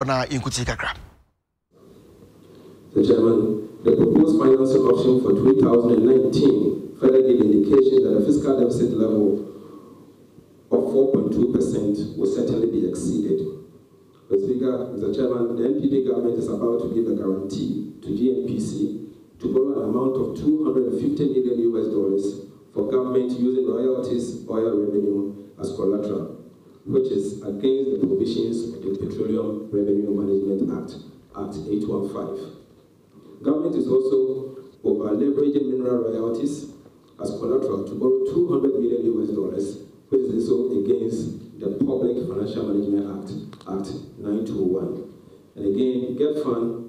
na inkuti kakra. The Chairman, the proposed financing option for 2019 further gave indication that a fiscal deficit level of 4.2% will certainly be exceeded. Mr. Chairman, the NPP government is about to give a guarantee to GNPC to borrow an amount of $250 million for government using royalties oil revenue as collateral, which is against the provisions of the Petroleum Revenue Management Act 815. Government is also over-leveraging mineral royalties as collateral to borrow $200 million, which is also against the Public Financial Management Act 921. And again, GET Fund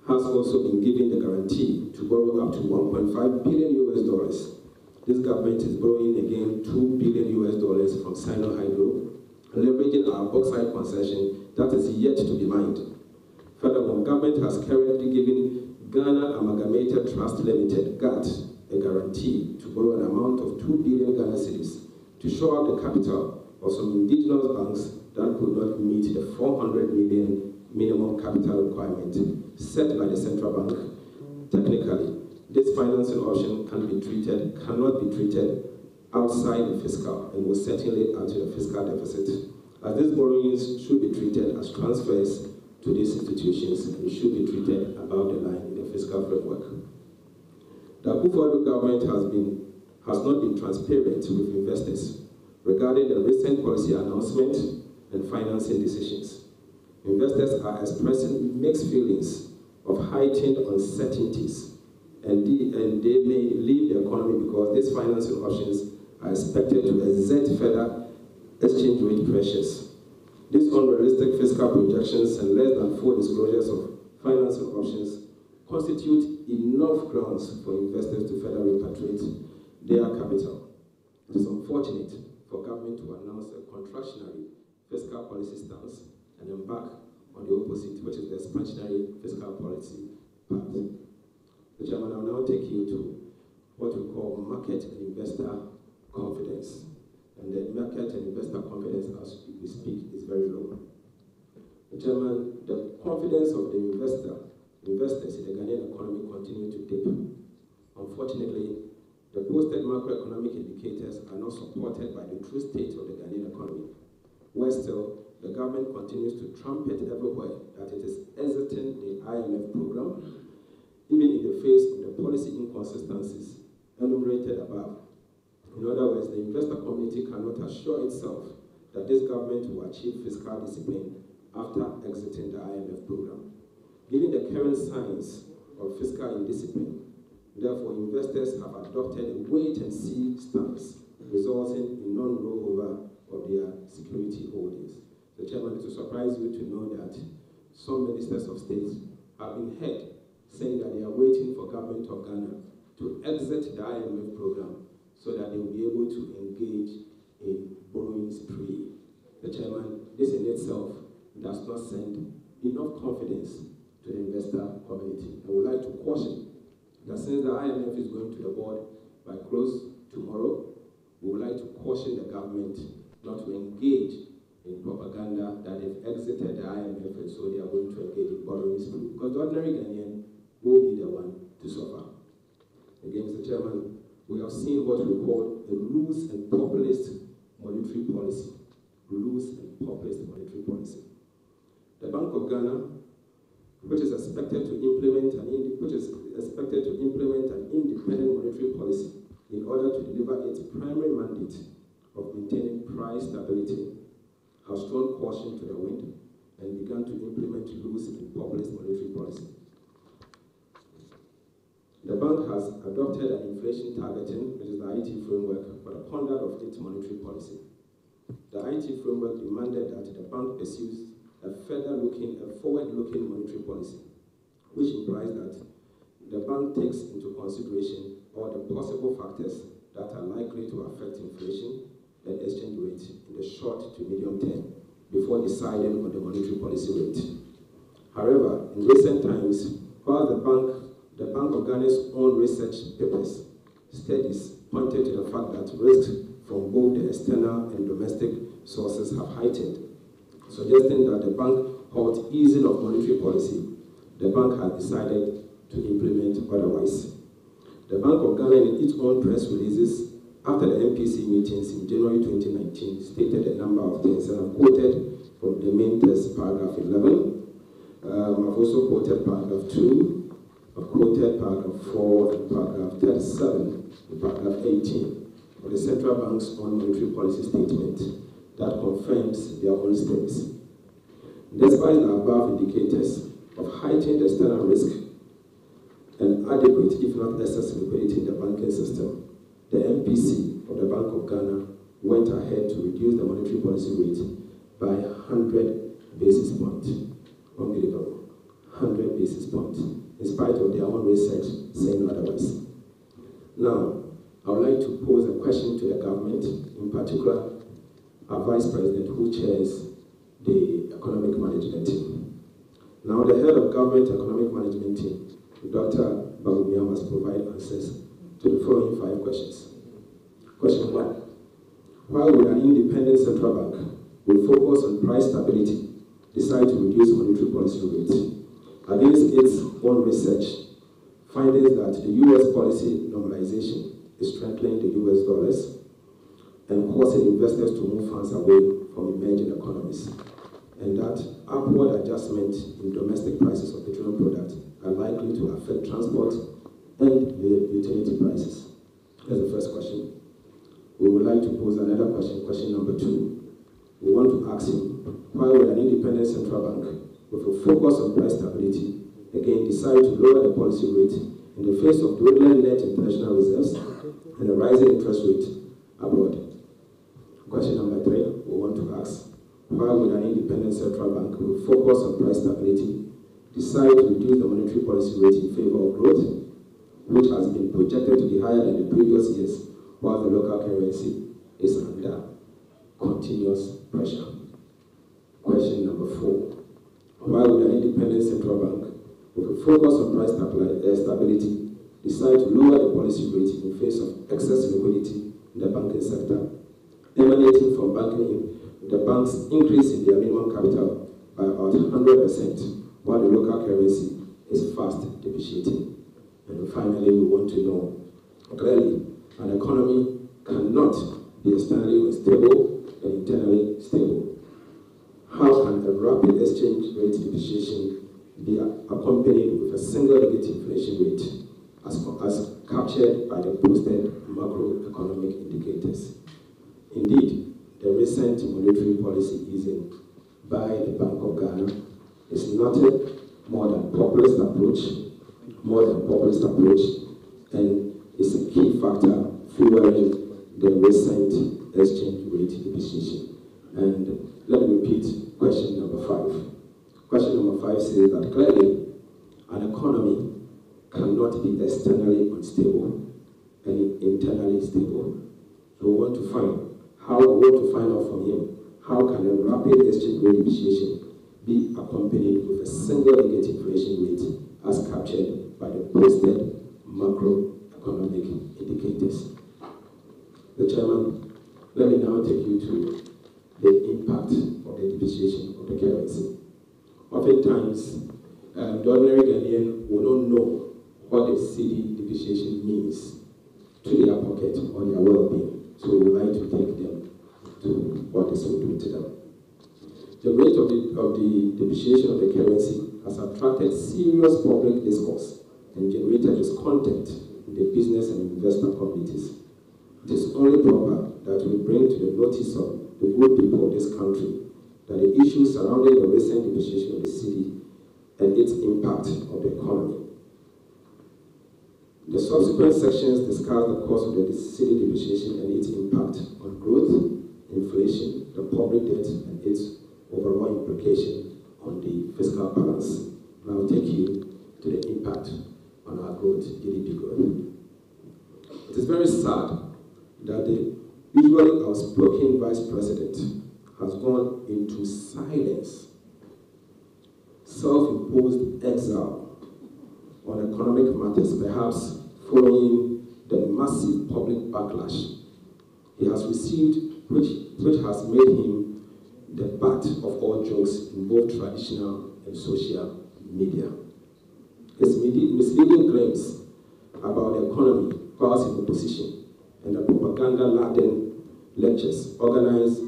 has also been given the guarantee to borrow up to $1.5 billion. This government is borrowing again $2 billion from Sino Hydro, leveraging our bauxite concession that is yet to be mined. Furthermore, government has currently given Ghana Amalgamated Trust Limited, GAT, a guarantee to borrow an amount of 2 billion Ghana cedis to shore up the capital of some indigenous banks that could not meet the 400 million minimum capital requirement set by the central bank. Technically, this financing option cannot be treated outside the fiscal and will certainly add to the fiscal deficit, as these borrowings should be treated as transfers to these institutions and should be treated above the line in the fiscal framework. The Akufo-Addo government has not been transparent with investors regarding the recent policy announcement and financing decisions. Investors are expressing mixed feelings of heightened uncertainties, and they may leave the economy because these financing options are expected to exert further exchange rate pressures. These unrealistic fiscal projections and less than full disclosures of financing options constitute enough grounds for investors to further repatriate their capital. It is unfortunate for government to announce a contractionary fiscal policy stance and embark on the opposite, which is the expansionary fiscal policy path. The Chairman, I will now take you to what we call market and investor confidence. And the market and investor confidence, as we speak, is very low. The Chairman, the confidence of the investors in the Ghanaian economy continue to dip. Unfortunately, the posted macroeconomic indicators are not supported by the true state of the Ghanaian economy. Worse still, the government continues to trumpet everywhere that it is exiting the IMF program, even in the face of the policy inconsistencies enumerated above. In other words, the investor community cannot assure itself that this government will achieve fiscal discipline after exiting the IMF program. Given the current signs of fiscal indiscipline, therefore investors have adopted a wait-and-see stance, resulting in non-rollover of their security holdings. The Chairman, it will surprise you to know that some ministers of state have been heard saying that they are waiting for government of Ghana to exit the IMF program so that they will be able to engage in borrowing spree. The Chairman, this in itself does not send enough confidence to the investor community. I would like to caution that since the IMF is going to the board by close tomorrow, we would like to caution the government not to engage in propaganda that they've exited the IMF and so they are going to engage in borrowing spree, because the ordinary Ghanaian will be the one to suffer. Again, Mr. Chairman, we have seen what we call a loose and populist monetary policy. Loose and populist monetary policy. The Bank of Ghana, which is expected to implement an independent monetary policy in order to deliver its primary mandate of maintaining price stability, has thrown caution to the wind and begun to implement loose and populist monetary policy. The bank has adopted an inflation targeting, which is the IT framework, for the conduct of its monetary policy. The IT framework demanded that the bank pursues a forward-looking monetary policy, which implies that the bank takes into consideration all the possible factors that are likely to affect inflation and exchange rate in the short to medium term before deciding on the monetary policy rate. However, in recent times, while the Bank of Ghana's own research papers, studies pointed to the fact that risks from both the external and domestic sources have heightened, suggesting that the bank halt easing of monetary policy, the bank has decided to implement otherwise. The Bank of Ghana, in its own press releases after the MPC meetings in January 2019, stated a number of things, and I've quoted from the main text, paragraph 11. I've also quoted paragraph 2, I've quoted paragraph 4, and paragraph 37, and paragraph 18 of the Central Bank's own monetary policy statement that confirms their own stance. Despite the above indicators of heightened external risk and adequate, if not excess, liquidity in the banking system, the MPC of the Bank of Ghana went ahead to reduce the monetary policy rate by 100 basis points. Unbelievable. 100 basis points, in spite of their own research saying otherwise. Now, I would like to pose a question to the government, in particular, our Vice President who chairs the Economic Management Team. Now, the head of Government Economic Management Team, Dr. Babumia, must provide answers to the following 5 questions. Question 1. Why would an independent central bank, with focus on price stability, decide to reduce monetary policy rates against its own research, findings that the U.S. policy normalization is strengthening the U.S. dollars and causing investors to move funds away from emerging economies, and that upward adjustment in domestic prices of petroleum products are likely to affect transport and the utility prices? That's the first question. We would like to pose another question, question number 2. We want to ask him, why would an independent central bank, with a focus on price stability, again decide to lower the policy rate in the face of dwindling net international reserves and a rising interest rate abroad? Question number 3, we want to ask, why would an independent central bank, with a focus on price stability, decide to reduce the monetary policy rate in favor of growth, which has been projected to be higher than the previous years, while the local currency is under continuous pressure? Question number 4. Why would an independent central bank, with a focus on price stability, decide to lower the policy rate in face of excess liquidity in the banking sector, emanating from the bank's increase in their minimum capital by about 100%, while the local currency is fast depreciating? And finally, we want to know, clearly, an economy cannot be externally unstable and internally stable. How can a rapid exchange rate depreciation be accompanied with a single-digit inflation rate as captured by the posted macroeconomic indicators? Indeed, the recent monetary policy easing by the Bank of Ghana is nothing more than populist approach, and is a key factor fueling the recent exchange rate depreciation. And let me repeat question number 5. Question number 5 says that clearly an economy cannot be externally unstable and internally stable. So we want to find out from him, how can a rapid exchange rate depreciation be accompanied with a single digit inflation rate as captured by the posted macroeconomic indicators? The Chairman, let me now take you to the impact of the depreciation of the currency. Oftentimes, the ordinary Ghanaian will not know what the cedi depreciation means to their pocket or their well-being. So we would like to take them to what this will do to them. The rate of the depreciation of the currency has attracted serious public discourse and generated discontent in the business and investor communities. It is only proper that we bring to the notice of the good people of this country that the issues surrounding the recent depreciation of the cedi and its impact on the economy. The subsequent sections discuss the cause of the cedi depreciation and its impact on growth, inflation, the public debt, and its overall implication on the fiscal balance. And I'll take you to the impact on our growth, GDP growth. It is very sad that the usually outspoken Vice President has gone into silence, self-imposed exile on economic matters, perhaps following the massive public backlash he has received, which has made him the butt of all jokes in both traditional and social media. His misleading claims about the economy whilst in opposition and the propaganda-laden lectures organized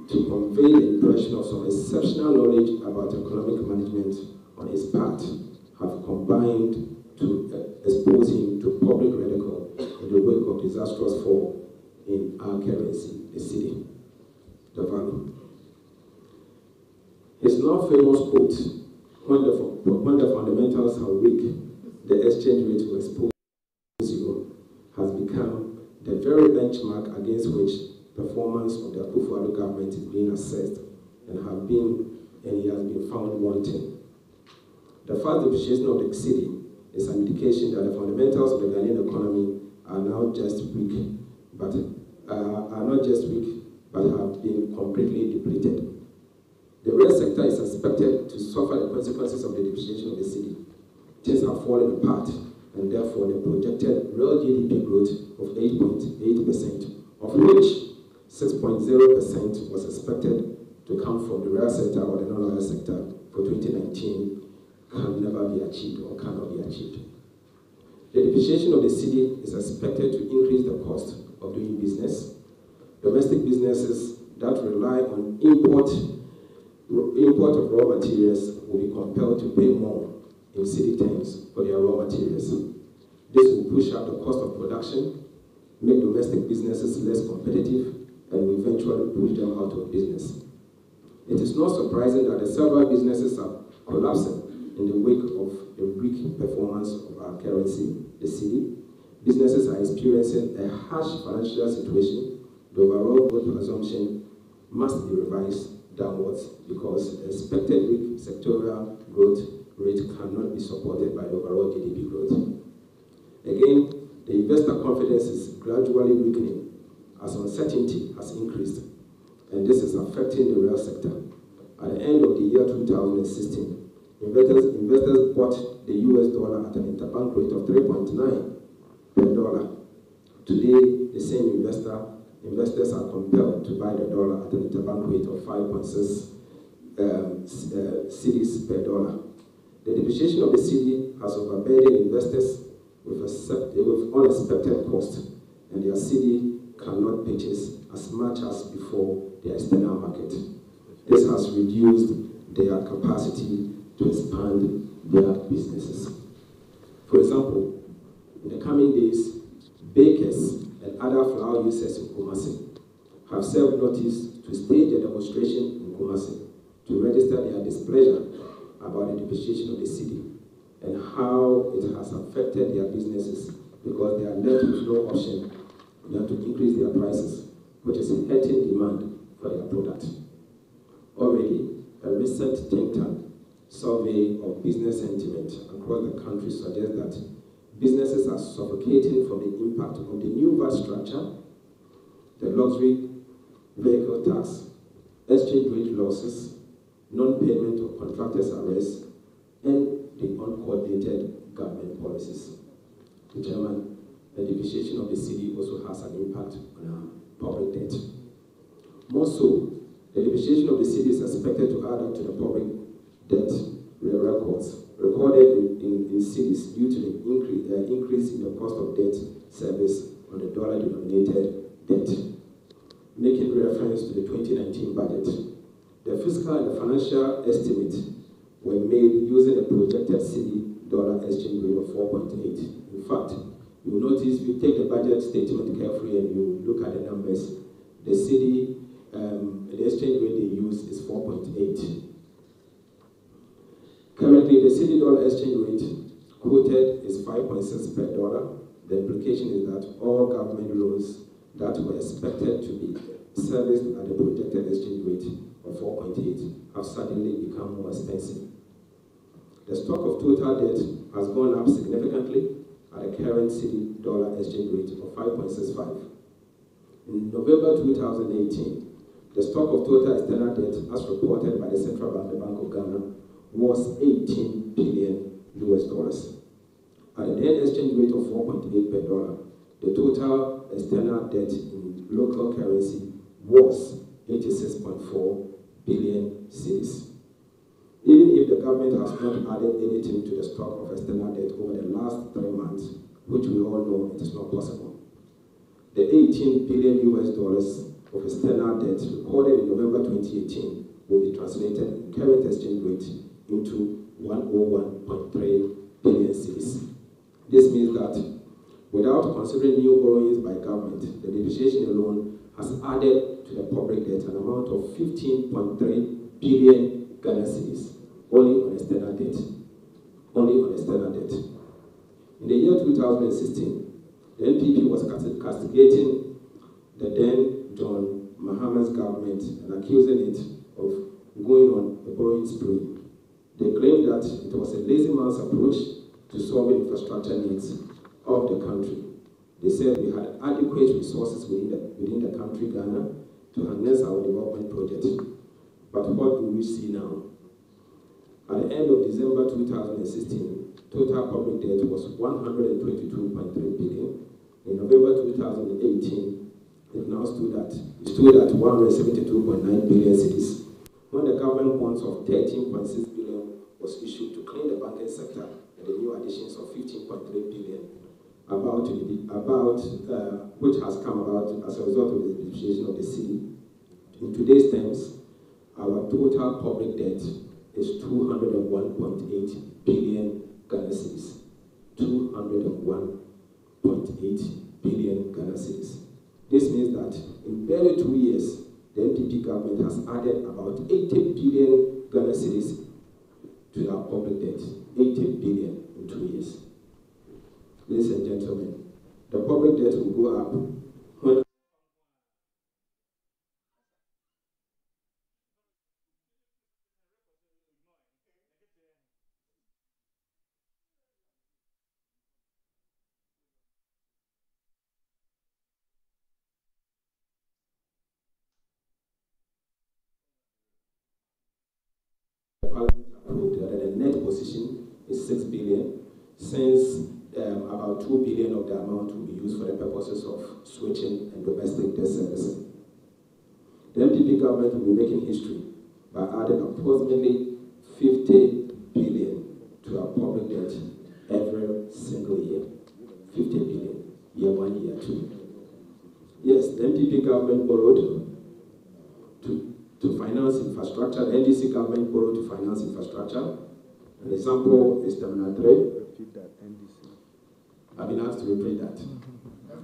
to convey the impression of some exceptional knowledge about economic management on his part have combined to expose him to public ridicule in the wake of disastrous fall in our currency, the cedi, the value. His now famous quote, when the fundamentals are weak, the exchange rate will expose you, has become the very benchmark against which performance of the Akufo-Addo government is being assessed and he has been found wanting. The fast depreciation of the cedi is an indication that the fundamentals of the Ghanaian economy are not just weak, but have been completely depleted. The real sector is expected to suffer the consequences of the depreciation of the cedi. Things have fallen apart, and therefore the projected real GDP growth of 8.8%, of which 6.0% was expected to come from the real sector or the non-real sector for 2019, can never be achieved or cannot be achieved. The depreciation of the cedi is expected to increase the cost of doing business. Domestic businesses that rely on import of raw materials will be compelled to pay more in cedi terms for their raw materials. This will push up the cost of production, make domestic businesses less competitive, and will eventually push them out of business. It is not surprising that the several businesses are collapsing in the wake of the weak performance of our currency, the cedi. Businesses are experiencing a harsh financial situation. The overall growth assumption must be revised downwards because the expected weak sectoral growth rate cannot be supported by the overall GDP growth. Again, the investor confidence is gradually weakening as uncertainty has increased, and this is affecting the real sector. At the end of the year 2016, investors bought the US dollar at an interbank rate of 3.9 per dollar. Today, the same investors are compelled to buy the dollar at an interbank rate of 5.6 cedis per dollar. The depreciation of the cedi has overburdened investors with unexpected costs, and their cedi cannot purchase as much as before the external market. This has reduced their capacity to expand their businesses. For example, in the coming days, bakers and other flour users in Kumasi have served notice to stage a demonstration in Kumasi to register their displeasure about the depreciation of the cedi and how it has affected their businesses because they are left with no option than to increase their prices, which is hurting demand for their product. Already, a recent think tank survey of business sentiment across the country suggests that businesses are suffocating from the impact of the new VAT structure, the luxury vehicle tax, exchange rate losses, non-payment of contractors' arrests, and the uncoordinated government policies. Chairman, the depreciation of the cedi also has an impact on our public debt. More so, the depreciation of the cedi is expected to add up to the public debt records recorded in cedis due to the increase in the cost of debt service on the dollar-denominated debt. Making reference to the 2019 budget, the fiscal and the financial estimates were made using a projected cedi-dollar exchange rate of 4.8. In fact, you will notice if you take the budget statement carefully and you look at the numbers, the cedi, the exchange rate they use is 4.8. Currently, the cedi-dollar exchange rate quoted is 5.6 per dollar. The implication is that all government loans that were expected to be serviced at the projected exchange rate of 4.8 have suddenly become more expensive. The stock of total debt has gone up significantly at a current cedi-dollar exchange rate of 5.65. In November 2018, the stock of total external debt, as reported by the Central Bank, the Bank of Ghana, was $18 billion. At a net exchange rate of 4.8 per dollar, the total external debt in local currency was $86.4 billion cedis. Even if the government has not added anything to the stock of external debt over the last 3 months, which we all know it is not possible, the $18 billion of external debt recorded in November 2018 will be translated in current exchange rate into 101.3 billion cedis. This means that without considering new borrowings by government, the depreciation alone has added to the public debt an amount of 15.3 billion Ghana cedis, only on external debt. Only on external debt. In the year 2016, the NPP was castigating the then John Mahama's government and accusing it of going on a borrowing spree. They claimed that it was a lazy man's approach to solving infrastructure needs of the country. They said we had adequate resources within the country, Ghana, to harness our development projects. But what do we see now? At the end of December 2016, total public debt was 122.3 billion. In November 2018, it stood at 172.9 billion cedis. When the government bonds of 13.6 billion was issued to clean the banking sector, and the new additions of 15.3 billion, which has come about as a result of the depreciation of the city. In today's terms, our total public debt is 201.8 billion Ghana cedis. 201.8 billion Ghana cedis. This means that in barely 2 years, the NPP government has added about 80 billion Ghana cedis to our public debt. 80 billion in 2 years. Ladies and gentlemen, the public debt will go up when the Parliament approved that the net position is 6 billion, since about 2 billion of the amount will be used for the purposes of switching and domestic debt servicing. The NPP government will be making history by adding approximately 50 billion to our public debt every single year. 50 billion, year 1, year 2. Yes, the NPP government borrowed to finance infrastructure. The NDC government borrowed to finance infrastructure. An example is Terminal 3. Repeat that, NDC. I've been asked to repeat that.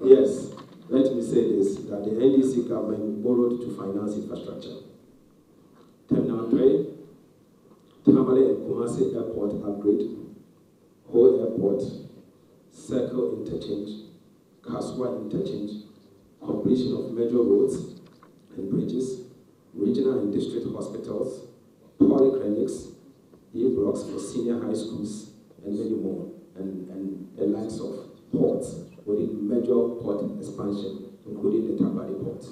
Yes, let me say this, that the NDC government borrowed to finance infrastructure. Terminal 3, Tamale and Kumasi Airport upgrade, Ho Airport, Circle Interchange, Kaswa Interchange, completion of major roads and bridges, regional and district hospitals, polyclinics, E-blocks for senior high schools, and many more, and the likes of ports, within major port expansion, including the Tabari port,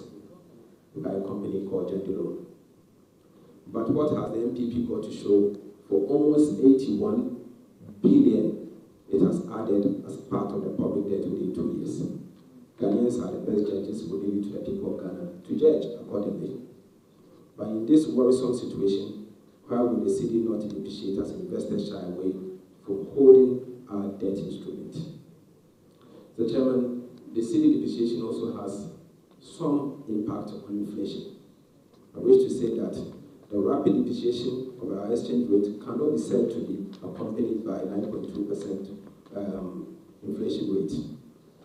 by a company called Jendilo. But what has the MPP got to show? For almost 81 billion, it has added as part of the public debt within 2 years. Ghanaians are the best judges. We leave it to the people of Ghana to judge accordingly. But in this worrisome situation, why would the city not depreciate as investors shy away from holding our debt instrument? The Chairman, the city depreciation also has some impact on inflation. I wish to say that the rapid depreciation of our exchange rate cannot be said to be accompanied by 9.2% inflation rate.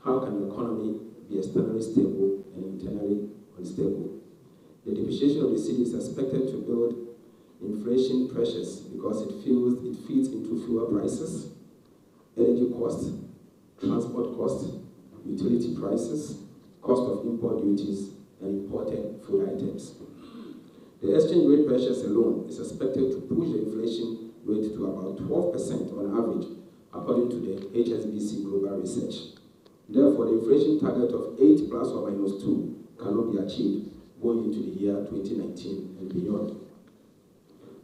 How can the economy be externally stable and internally unstable? The depreciation of the city is expected to build inflation pressures because it feeds into fuel prices, energy costs, transport costs, utility prices, cost of import duties, and imported food items. The exchange rate pressures alone is expected to push the inflation rate to about 12% on average, according to the HSBC Global Research. Therefore, the inflation target of 8 ± 2 cannot be achieved going into the year 2019 and beyond.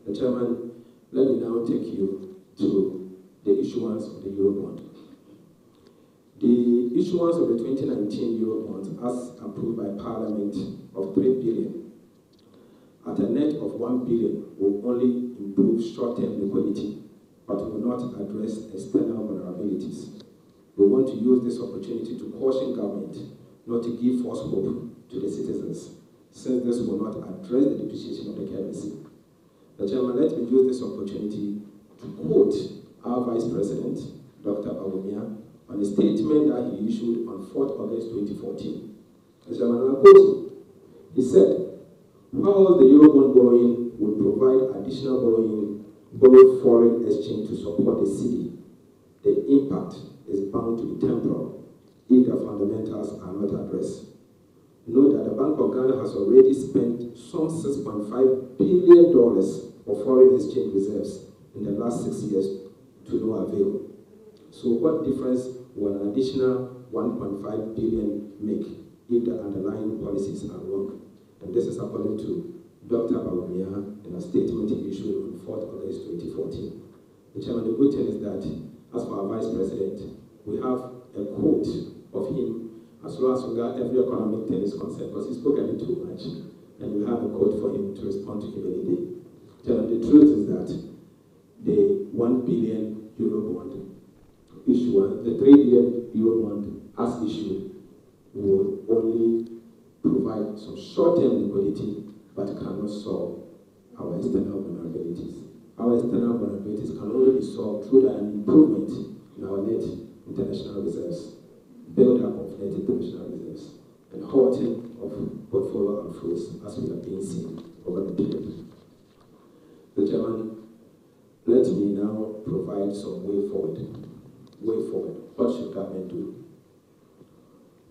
The Chairman, let me now take you to the issuance of the Eurobond. The issuance of the 2019 Eurobonds, as approved by Parliament, of 3 billion, at a net of 1 billion will only improve short-term liquidity, but will not address external vulnerabilities. We want to use this opportunity to caution government not to give false hope to the citizens, since this will not address the depreciation of the currency. The Chairman, let me use this opportunity to quote our Vice President, Dr. Bawumia, on a statement that he issued on 4th August 2014. The Chairman, I'm quoting. He said, while the Eurobond borrowing would provide additional borrowed foreign exchange to support the city, the impact is bound to be temporal if the fundamentals are not addressed. Note that the Bank of Ghana has already spent some $6.5 billion of foreign exchange reserves in the last 6 years to no avail. So what difference will an additional $1.5 billion make if the underlying policies are wrong? And this is according to Dr. Bawumia in a statement he issued on 4th August 2014. The Chairman, the good thing is that, as for our Vice President, we have a quote of him as well as regard every economic thing is concerned, because he spoke a little too much, and we have a quote for him to respond to him any day. Chairman, the truth is that the 1 billion euro bond issuance, the 3 billion euro bond as issued, will only provide some short-term liquidity, but cannot solve our external vulnerabilities. Our external vulnerabilities can only be solved through an improvement in our net international reserves, build-up of net international reserves, and halting of portfolio outflows, as we have been seeing over the period. The Chairman, let me now provide some way forward. Way forward. What should government do?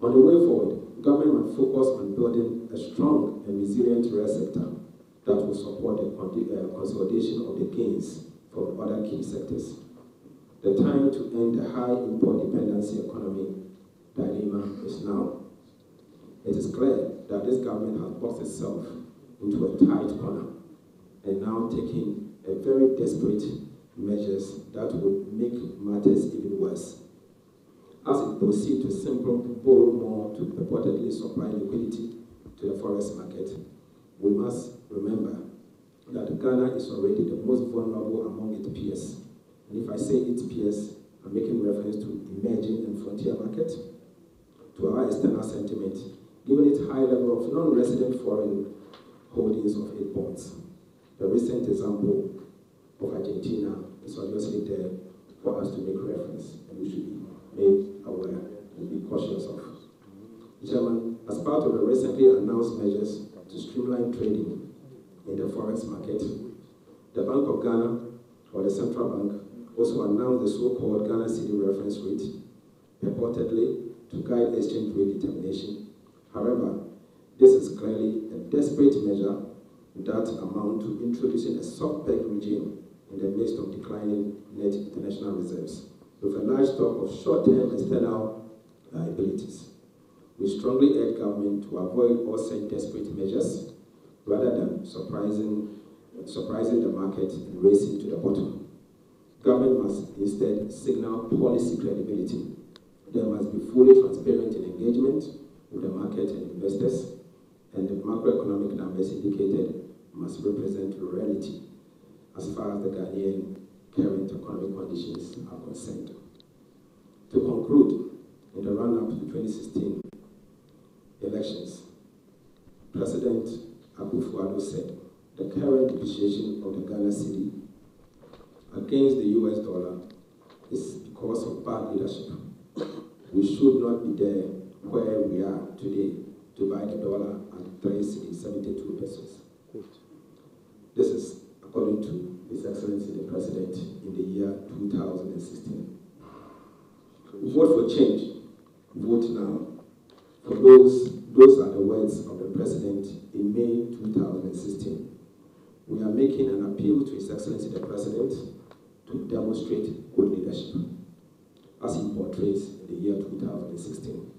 On the way forward, government must focus on building a strong and resilient rail sector that will support the consolidation of the gains from other key sectors. The time to end the high import dependency economy dilemma is now. It is clear that this government has boxed itself into a tight corner and now taking a very desperate measures that would make matters even worse. As it proceeds to simply borrow more to purportedly supply liquidity to the forex market, we must remember that Ghana is already the most vulnerable among its peers. And if I say its peers, I'm making reference to emerging and frontier market, to our external sentiment, given its high level of non-resident foreign holdings of its bonds. The recent example of Argentina is obviously there for us to make reference, and we should be made aware and be cautious of. Chairman, as part of the recently announced measures to streamline trading in the forex market, the Bank of Ghana, or the central bank, also announced the so-called Ghana Cedi reference rate, purportedly to guide exchange rate determination. However, this is clearly a desperate measure that amounts to introducing a soft peg regime in the midst of declining net international reserves, with a large stock of short-term external liabilities. We strongly urge government to avoid all such desperate measures, rather than surprising the market and racing to the bottom. Government must instead signal policy credibility. There must be fully transparent in engagement with the market and investors, and the macroeconomic numbers indicated must represent reality as far as the Ghanaian current economic conditions are concerned. To conclude, in the run-up to 2016 elections, President Akufo-Addo said the current depreciation of the Ghana cedi against the US dollar is because of bad leadership. We should not be there where we are today to buy the dollar at 3.72 pesos. This is according to His Excellency the President in the year 2016. Vote for change. Vote now. For those are the words of the President in May 2016. We are making an appeal to His Excellency the President to demonstrate good leadership, as he portrays in the year 2016.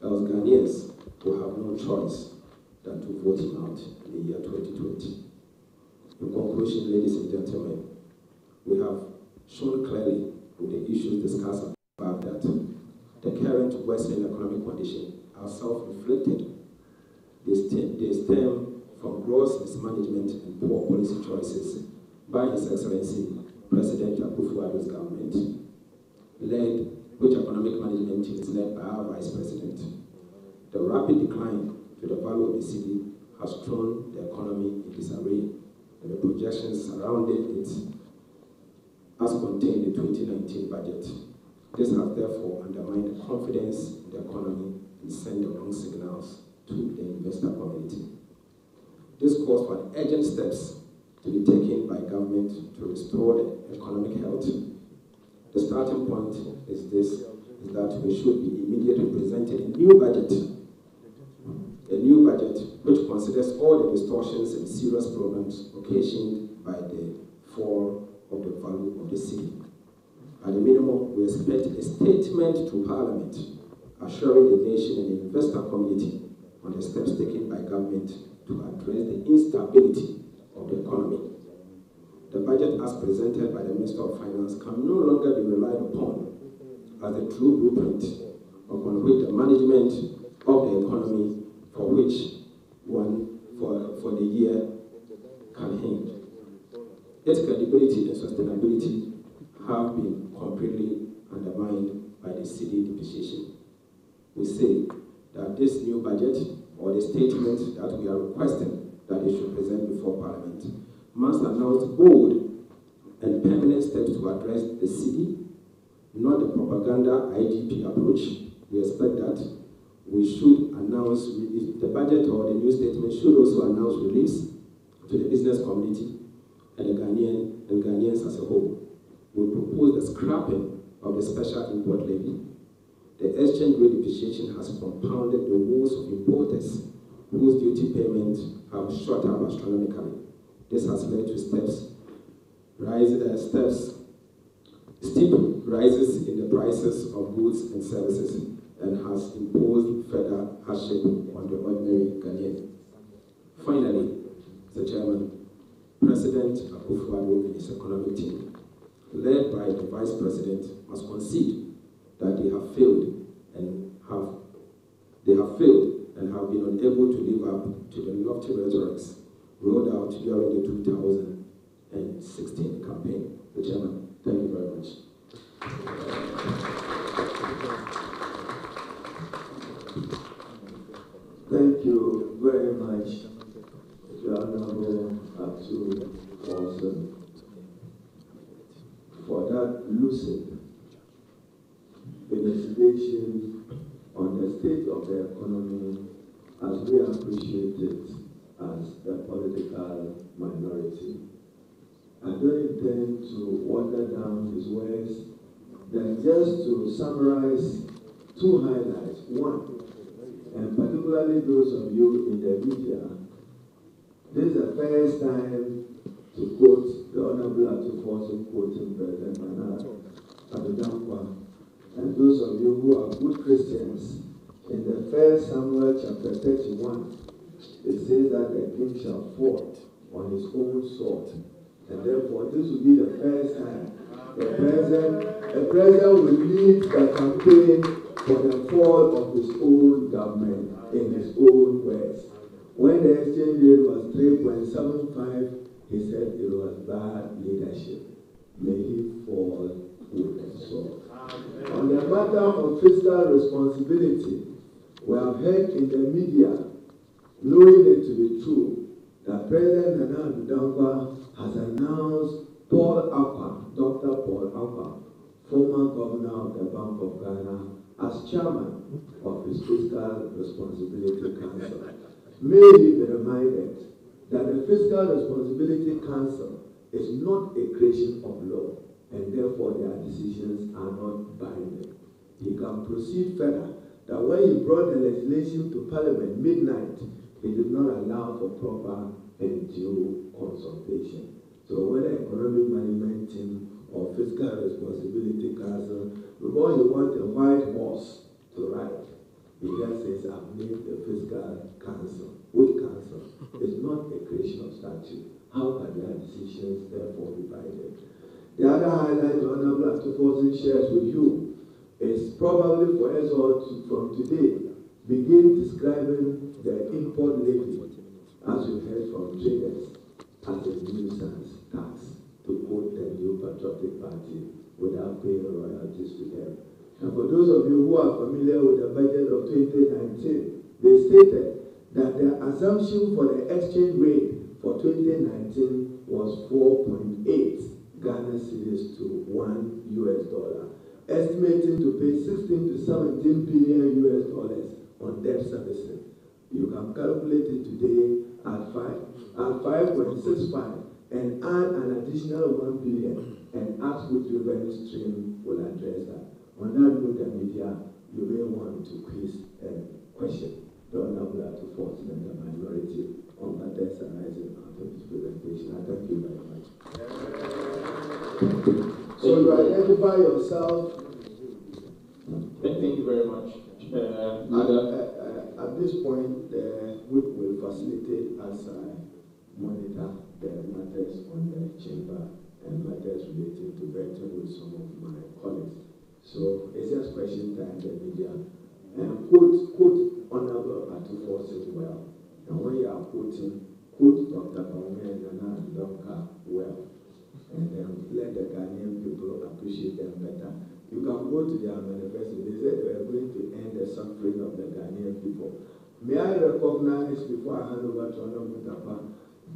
Else Ghanaians will have no choice than to vote him out in the year 2020. In conclusion, ladies and gentlemen, we have shown clearly with the issues discussed above that the current worsening economic conditions are self-inflicted. They stem from gross mismanagement and poor policy choices by His Excellency President Akufo-Addo's government, which economic management team is led by our Vice President. The rapid decline to the value of the cedi has thrown the economy in disarray, and the projections surrounding it as contained in the 2019 budget. This has therefore undermined the confidence in the economy and sent the wrong signals to the investor community. This calls for urgent steps to be taken by government to restore the economic health. The starting point is that we should be immediately presented a new budget which considers all the distortions and serious problems occasioned by the fall of the value of the cedi. At the minimum, we expect a statement to Parliament assuring the nation and the investor community on the steps taken by government to address the instability of the economy. The budget as presented by the Minister of Finance can no longer be relied upon as the true blueprint upon which the management of the economy for the year can hinge. Its credibility and sustainability have been completely undermined by the cedi depreciation. We say that this new budget, or the statement that we are requesting that it should present before Parliament, must announce bold and permanent steps to address the cedi, not the propaganda IGP approach. We expect that we should announce the budget, or the new statement should also announce reliefs to the business community and the Ghanaians as a whole. We propose the scrapping of the special import levy. The exchange rate depreciation has compounded the woes of importers whose duty payments have shot up astronomically. This has led to steep rises in the prices of goods and services, and has imposed further hardship on the ordinary Ghanaian. Finally, Mr. Chairman, President Akufo-Addo and his economic team, led by the Vice President, must concede that they have failed and have been unable to live up to the lofty rhetorics rolled out during the 2016 campaign. Mr. Chairman, thank you very much. Thank you very much, the Honorable Abdul Olsen, for that lucid elucidation on the state of the economy as we appreciate it as a political minority. I don't intend to water down his words, then just to summarize two highlights. One, and particularly those of you in the media, this is the first time to quote the Honorable Atufo quoting President Addo, and those of you who are good Christians, in the 1 Samuel chapter 31, it says that the king shall fall on his own sword. And therefore, this will be the first time the president will lead the campaign for the fall of his own government in his own words. When the exchange rate was 3.75, he said it was bad leadership. May he fall with the sword. On the matter of fiscal responsibility, we have heard in the media, knowing it to be true, that President Addo has announced Dr. Paul Akwa, former governor of the Bank of Ghana, as chairman of his Fiscal Responsibility Council. May he be reminded that the Fiscal Responsibility Council is not a creation of law, and therefore their decisions are not binding. He can proceed further that when he brought the legislation to Parliament midnight, he did not allow for proper and due consultation. So whether economic management team or fiscal responsibility council, because he wants a white horse to ride, he just says, I've made the fiscal council. Which council? It's not a creation of statute. How can their decisions therefore be binding? The other highlight the Honorable Atufo shares with you is probably for us all to, from today, begin describing the import levy as you heard from traders, as a nuisance tax to quote the New Patriotic Party without paying royalties to them. And for those of you who are familiar with the budget of 2019, they stated that the assumption for the exchange rate for 2019 was 4.8 Ghana cedis to $1 US, estimating to pay 16 to 17 billion US on debt servicing. You can calculate it today at 5.65 and add an additional 1 billion and ask which revenue stream will address that. On that note, the media, you may want to quiz and question the honorable Unauthorized and the minority on matters arising out of this presentation. I thank you very much. So you identify yourself. Thank you very much. At this point, the whip will facilitate as I monitor the matters on the chamber and matters relating to vetting with some of my colleagues. So it's just question time, the media. And quote Honorable Unauthorized well. And when you are quoting, quote Dr. Baume and Nana Donka well. And then let the Ghanaian people appreciate them better. You can go to their manifesto. They said they were going to end the suffering of the Ghanaian people. May I recognize, before I hand over to Honorable Tapa,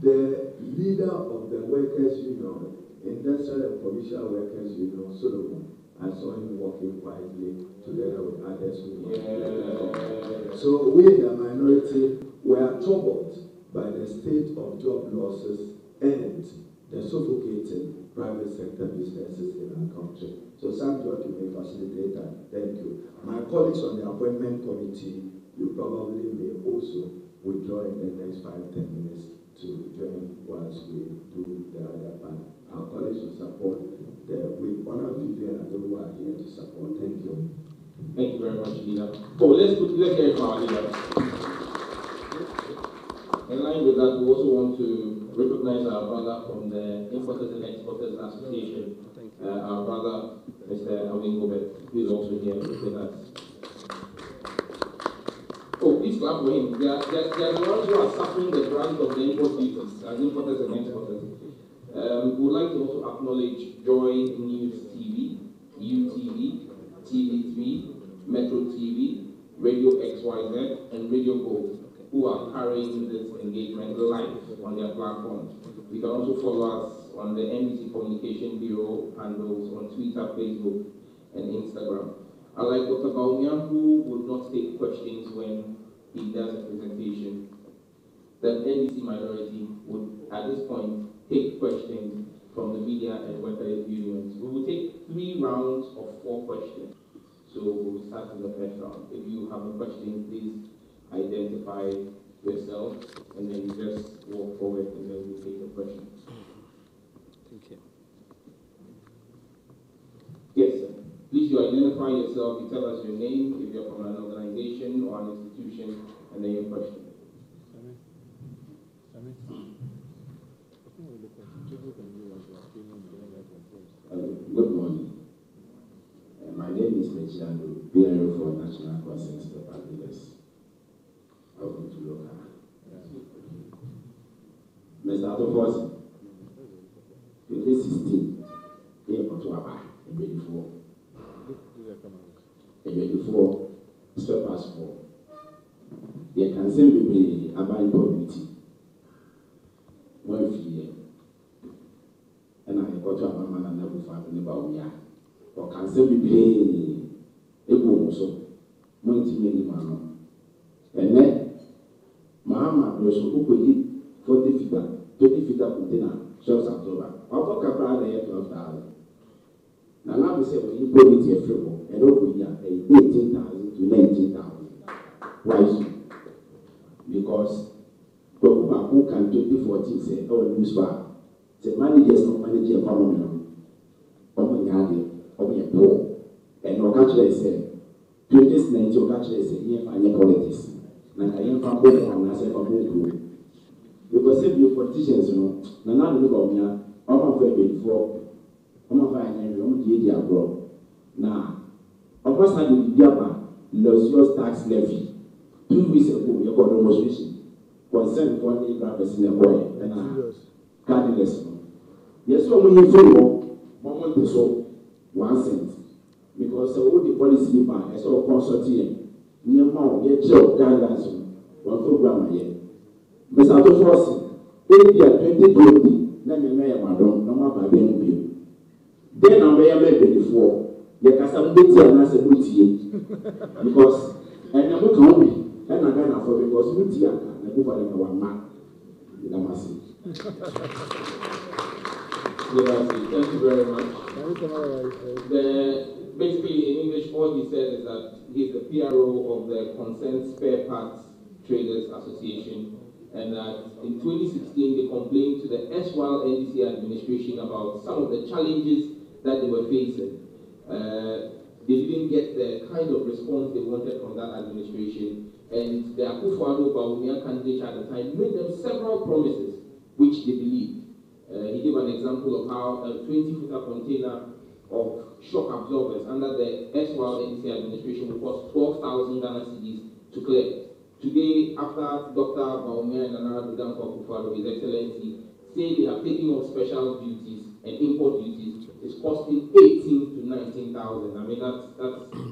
the leader of the Workers' Union, Industrial and Commercial Workers' Union, Solomon. I saw him walking quietly together with others who were So we, the minority, were troubled by the state of job losses and the suffocating private sector businesses in our country. So Sam George may facilitate that. Thank you. My colleagues on the appointment committee, you probably may also withdraw in the next 5-10 minutes to join once we do the other part. Our colleagues will support with honor Vivian and those who are here to support. Thank you. Thank you very much, leader. Oh, let's hear it from our leader. In line with that, we also want to recognize our brother from the Importers and Exporters Association, our brother, Mr. Awin Gobet, who is also here with us. Oh, please clap for him. They are the ones who are suffering the brunt of the import duties as importers and exporters. We would like to also acknowledge Joy News TV, UTV, TV3, Metro TV, Radio XYZ, and Radio Gold, who are carrying this engagement live on their platforms. You can also follow us on the NBC Communication Bureau handles on Twitter, Facebook, and Instagram. Unlike Dr. Baumia, who would not take questions when he does a presentation, the NBC minority would, at this point, take questions from the media and workers' unions. We will take 3 rounds of 4 questions. So we'll start with the first round. If you have a question, please identify yourself, and then you just walk forward, and then we'll take the question. Thank you. Yes, sir. Please, you identify yourself, you tell us your name, if you're from an organization or an institution, and then your question. Good morning. My name is Mechiando, BRO for National Consensus Paper Leaders. Welcome to local. Mr. Unauthorized, 2016, here for Tuaba, and 24. And 24, step us for. There can simply be a buying community. 1 year. And I got to a man and never family about me. Or can simply be a boom so. Monty many man. And then, Mahama was who could eat 40 feet, 20 feet of container, shops and over. I'll talk about the 12,000. Now, I will say, when you put it here, and over here, 18,000 to 19,000. Why so? Because who can 2014 say, oh, newspaper. The managers not manage a economy. Open poor. And no catch they say, 2019, you catch they say, here for your politics. Now, I am from both and I say for both. Because if you politicians, you know, now look at me, I'm a very before, I'm a fine and I'm a abroad. Now, of course, I will be about Los tax levy. 2 weeks ago, you got demonstration. concern for the drivers in the boy and cardinals. Yes, so many so moment so 1 cent because all the policy ban is all consortium. Near more, yet show guidelines one program here. Mr. Force, 2020, then you may have madam, no more by being then I may have before. There can some bits and as a booty because and I'm not be and I got for because booty and I move on one man. Thank you very much. Basically, in English, all he said is that he's the PRO of the Concerned Spare Parts Traders Association, and that in 2016 they complained to the erstwhile NDC administration about some of the challenges that they were facing. They didn't get the kind of response they wanted from that administration, and the Akufo-Addo candidate at the time made them several promises which they believed. He gave an example of how a 20-footer container of shock absorbers under the erstwhile NDC administration would cost 12,000 Ghana cedis to clear. Today, after Dr. Bawumia and Nana Akufo-Addo, His Excellency, say they have taken on special duties and import duties, is costing 18 to 19,000. I mean, that's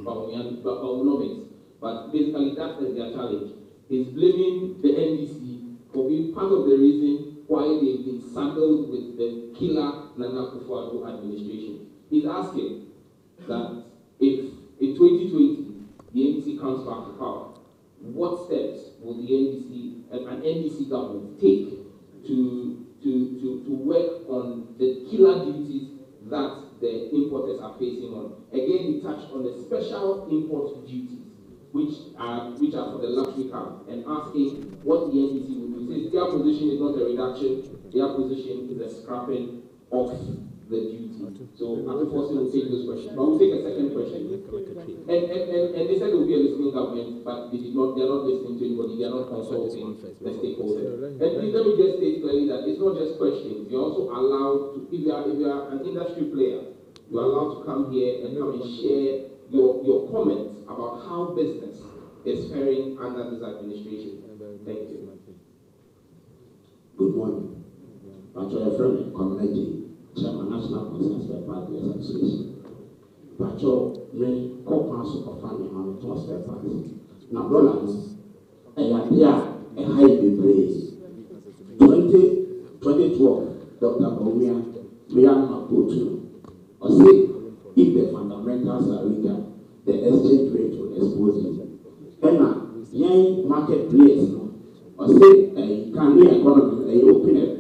Bawumianomics. But basically, that is their challenge. He's blaming the NDC for being part of the reason why they've been saddled with the killer Nana Akufo-Addo administration. He's asking that if in 2020 the NDC comes back to power, what steps will the NDC and an NDC government take to work on the killer duties that the importers are facing on? Again, he touched on the special import duties, which are for the luxury car, and asking what the NDC will do. He says their position is not a reduction, their position is a scrapping of the duty. So Akufo will take those questions. But we'll take a second question. And they said there will be a listening government, but they are not listening to anybody, they are not consulting the stakeholders. And please let me just state clearly that it's not just questions. You're also allowed to, if you are an industry player, you're allowed to come here and come and share your comments about how business is faring under this administration. Thank you. Good morning. I'm your friend, Community, Chairman National Concerned Spare Parts Association. Pacho, me, co-counsel of family and to spare parts. Now, dollars, a idea, a high degree. 2012, Dr. Bawumia, we are not go to. Or say, if the fundamentals are weaker, the exchange rate will expose you. And now, young marketplace, or say, can be economy,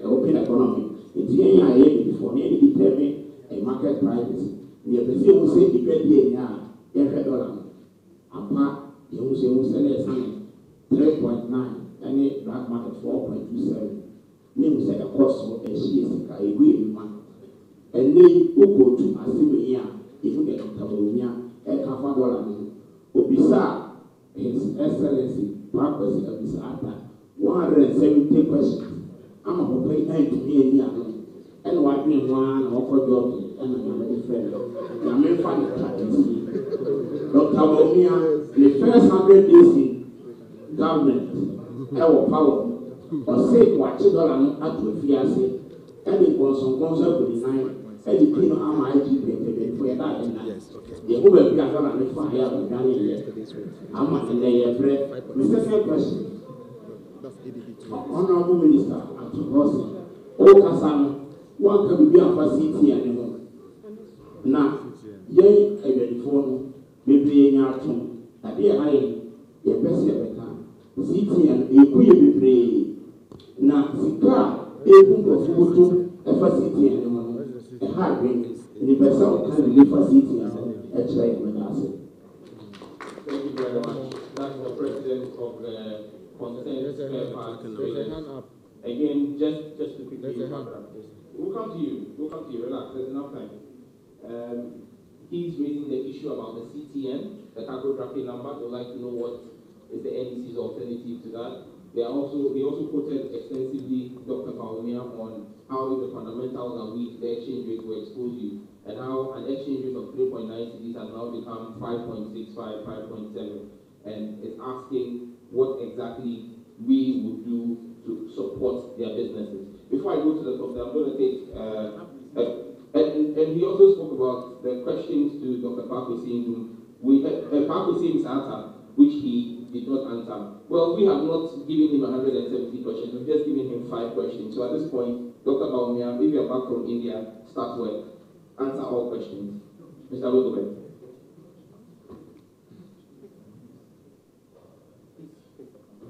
open economy. It's young before any determine a market prices. The person will say, depending on every dollar. Apart, you will say, 3.9, and a black market 4.27. Name said the cost of a she is a one. And then you go to a single year, if you get a Tabonia, a $1. Obisa, His Excellency, purpose of this after 170 questions. I'm a pay 9 to me in Yahoo. And what me one offer job and another friend. I'm a funny practice. Dr. Bawumia, the first 100 days in government, our power, or say what you don't have to fiancé, and it was on concert with the nine, and the clean arm IG for that. The woman be a dollar and fire and Ghanaian. I'm not in the bread. Mr. Second question. Honorable Minister, and to Rosie, all Kassan, one can be a facility anymore. Now, yea, a very phone, maybe in our tomb, a dear high, a best ever time. City and a queer be now, Sika, a book of photo, a facility anymore, a hard ring, and the person can be facility and a child when I say. Thank you very much. That's the president of the Concerned Spare Parts Traders. Again, just to quickly we'll come to you, relax, there's enough time. He's raising the issue about the CTN, the cargo tracking number. They'd like to know what is the NDC's alternative to that. He also quoted extensively Dr. Bawumia on how if the fundamentals are weak, the exchange rate will expose you, and how an exchange rate of 3.9 cedis has now become 5.65, 5.7, and is asking what exactly we would do to support their businesses. Before I go to the topic, I'm going to take, and he also spoke about the questions to Dr. Parkwesi, Parkwesi's answer, which he did not answer. Well, we have not given him 170 questions, we've just given him 5 questions. So at this point, Dr. Baumia, if you're back from India, start work. Answer all questions. Mr. Wilgobert.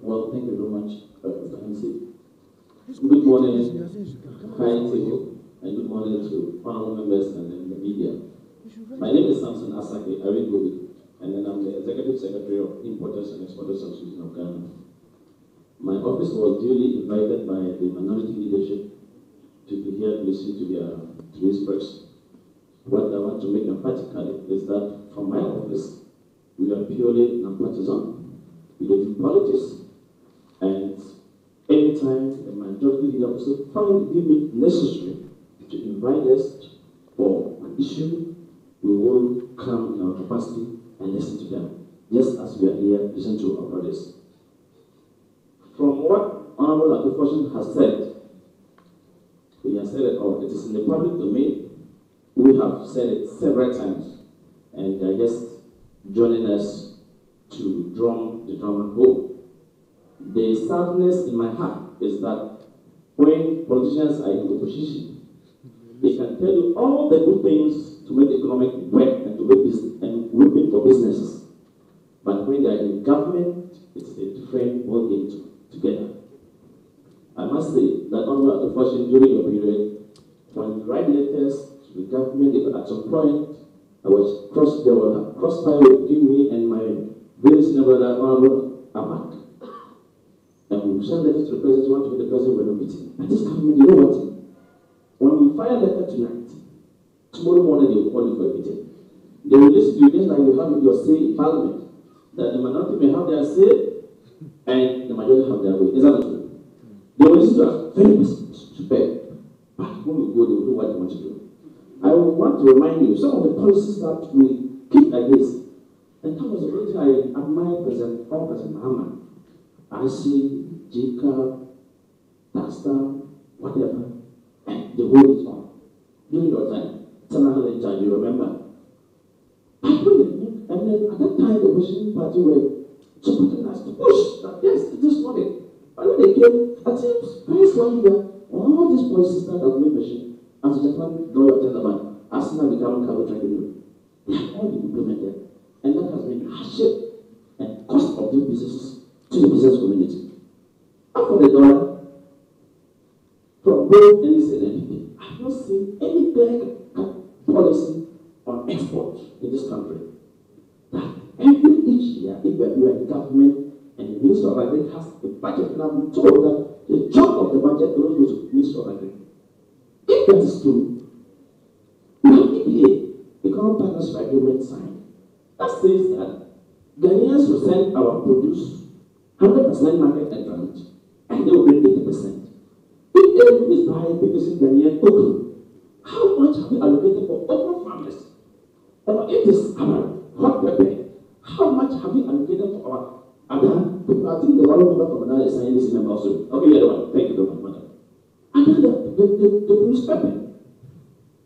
Well, thank you very much, Mr. MC. Good morning, kind table, and good morning to honorable members and then the media. My name is Samson Asake Arigobi, and then I'm the Executive Secretary of Importers and Exporters Association of Ghana. My office was duly invited by the minority leadership to be here to listen to today's press. What I want to make emphatically is that from my office, we are purely non-partisan. We don't do politics. And anytime the majority leader also find it necessary to invite us for an issue, we will come in our capacity and listen to them, just as we are here to listen to our brothers. From what Honorable Akufoshin has said, he has said it all. It is in the public domain. We have said it several times, and they are just joining us to drum the drum and go. The sadness in my heart is that when politicians are in opposition, they can tell you all the good things to make the economic work and to make business and working for businesses. But when they are in government, it's a different ball game together. I must say that Honorable Akufoshin, during your period, when you write letters to the government, at some point, there was crossfire between me and my very senior brother, Honorable Amak. And we send letters to the president, want to meet the president, we're not meeting. And this government, you know what? When we fire a letter tonight, tomorrow morning they will call you for a meeting. They will listen to you just like you have your say in parliament. That the minority may have their say and the majority have their way. Is that not true? They will listen to us very prepared. But when we go, they will do what they want to do. I want to remind you some of the policies that we keep against. And that was the reason I admire President Muhammad. I see Jacob, Pastor, whatever, and the whole is on. During your time, you remember? And then at that time, the opposition party were supporting us to push that yes, it is not it. But when they came, I think very slowly there, all these policies that have been mentioned, as Japan draw your attention about, as now become carbon tracking, they have all been implemented. And that has been hardship and cost of doing businesses to the business community. After the dollar, from both NEC and NPP, I have not seen any clear policy on export in this country. That each year, if you are in government and the Minister of Agriculture has a budget, now I'm told that the chunk of the budget goes to the Minister of Agriculture. If that is true, we have EPA, Economic Partnership Agreement signed. That says that Ghanaians will send our produce 100% market entrant, and they will bring 80%. If everyone is buying producing Ghanaian okra, how much have we allocated for okra farmers? Or if it's our hot pepper, how much have we allocated for our other people? I think the one member from another is saying this member also. Okay, the other one. Thank you very much, madam. And then the produce pepper.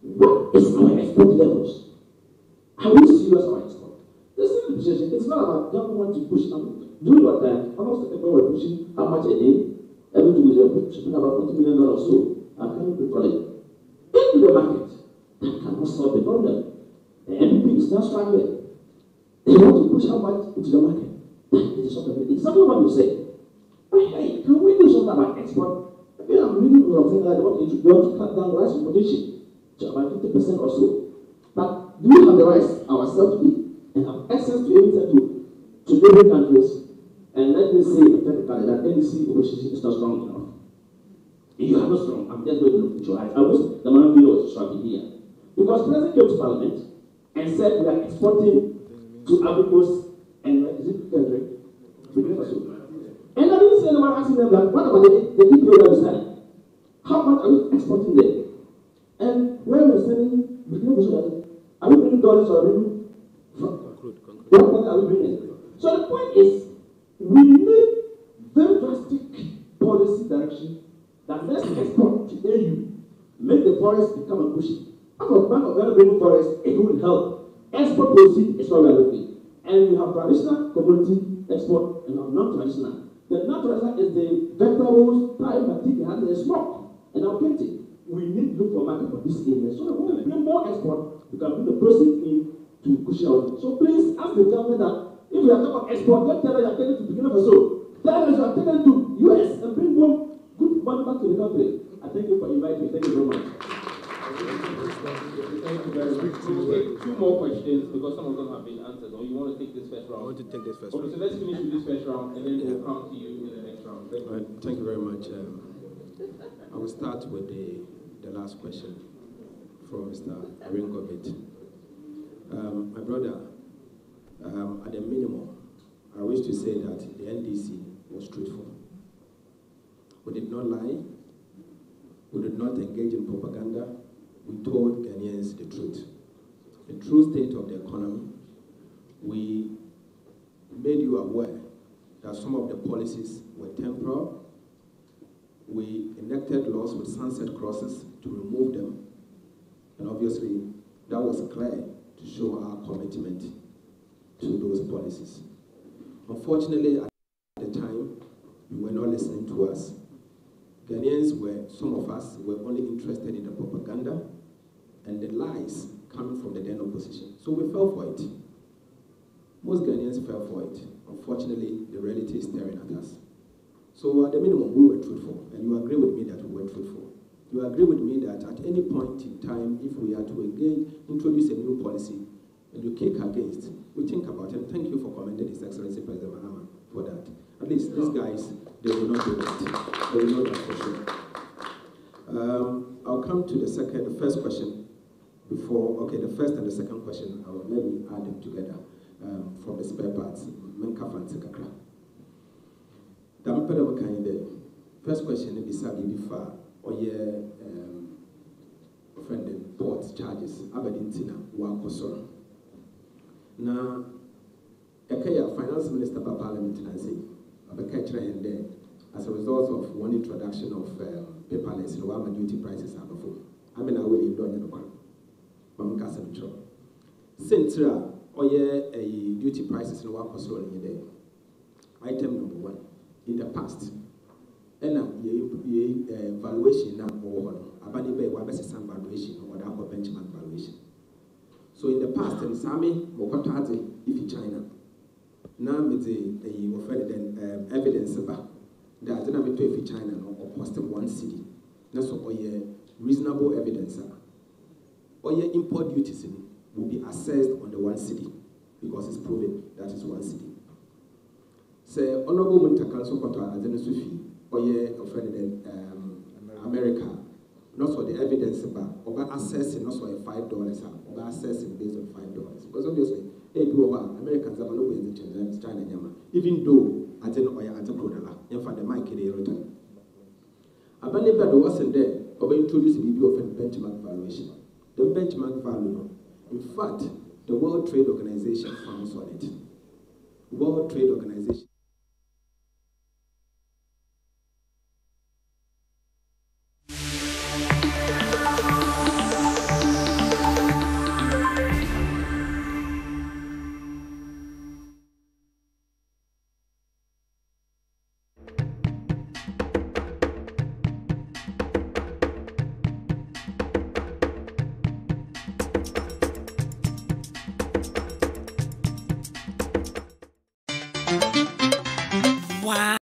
What is our export levels? Are we serious about export? This is the position. It's not about government to push them. During what time, almost the people were pushing how much a day? Every 2 weeks, they're pushing about $40 million or so. I can't recall it. Into the market. That cannot solve the problem. The MPP is not struggling. They want to push how much into the market. That is not it's exactly what you say. But hey, can we do something about export? I'm reading something like they want to cut down rice importation to about 50% or so. But do we have the rights ourselves to eat and have access to everything to neighboring countries? And let me say emphatically that NDC opposition is not strong enough. If you are not strong, I'm just going to look at your eyes. I wish the man was strong here. Because the president came to parliament and said we are exporting to Ivory Coast and is it country? And I didn't see anyone asking them that, what about the EPO that we signed? How much are we exporting there? And where we're sending, are we bringing dollars or bringing? What are we bringing? So the point is, we need very drastic policy direction that let's export to AU, make the forest become a bushy. Out of Bank of Ghana forest, it will help. Export policy is not relevant. And we have traditional commodity export and non-traditional. The non-traditional is the vegetables, time, material, and the smoke. And now plenty. We need to look for market for this area. So that when we bring more export, we can bring the proceeds in to push out. So please ask the government that if you are talking about export, don't tell us you are taking it to Burkina Faso. Tell us you are taking it to US and bring more good money back to the country. I thank you for inviting me. Thank you very much. Thank you very much. We'll take two more questions because some of them have been answered. Or you want to take this first round? I want to take this first round. Okay, so let's finish with this first round and then we'll come to you in the next round. Thank you very much. I will start with the last question from Mr. Rinkobit. My brother, at the minimum, I wish to say that the NDC was truthful. We did not lie. We did not engage in propaganda. We told Ghanaians the truth. The true state of the economy. We made you aware that some of the policies were temporal. We enacted laws with sunset clauses to remove them. And obviously, that was clear to show our commitment to those policies. Unfortunately, at the time, you were not listening to us. Ghanaians some of us were only interested in the propaganda and the lies coming from the then opposition. So we fell for it. Most Ghanaians fell for it. Unfortunately, the reality is staring at us. So at the minimum, we were truthful, and you agree with me that we were truthful. You agree with me that at any point in time, if we are to introduce a new policy, and you kick against, we think about it. And thank you for commending His Excellency President Mahama for that. At least these guys, they will not do that. They will know that for sure. I'll come to the first question before. Okay, the first and the second question. Let me add them together from the spare parts. First question is Bifa or friend port charges Aberdeen Wakosor. Now, Finance Minister by Parliament as a result of one introduction of paperless and duty prices are before. I mean, I will leave the one. Centra or a duty prices in Wakosor in day. Item number one. In the past, and valuation now or abani bay some valuation or that benchmark valuation. So in the past, and Sami Mokotazi if China now with a evidence about that the number if China or cost one city. That's what reasonable evidence. Or your import duties will be assessed on the one city because it's proven that is one city. Say Honorable Muntakanso Koto as an Sufi or America, not for the evidence about assessing not for $5 or assessing based on $5. Because obviously, Americans have no way in China, even though I didn't or at a Kodala, and for the mic in a return. Abanibad wasn't there, or introduced the of benchmark valuation. The benchmark value, in fact, the World Trade Organization frowns on it. World Trade Organization. Wow.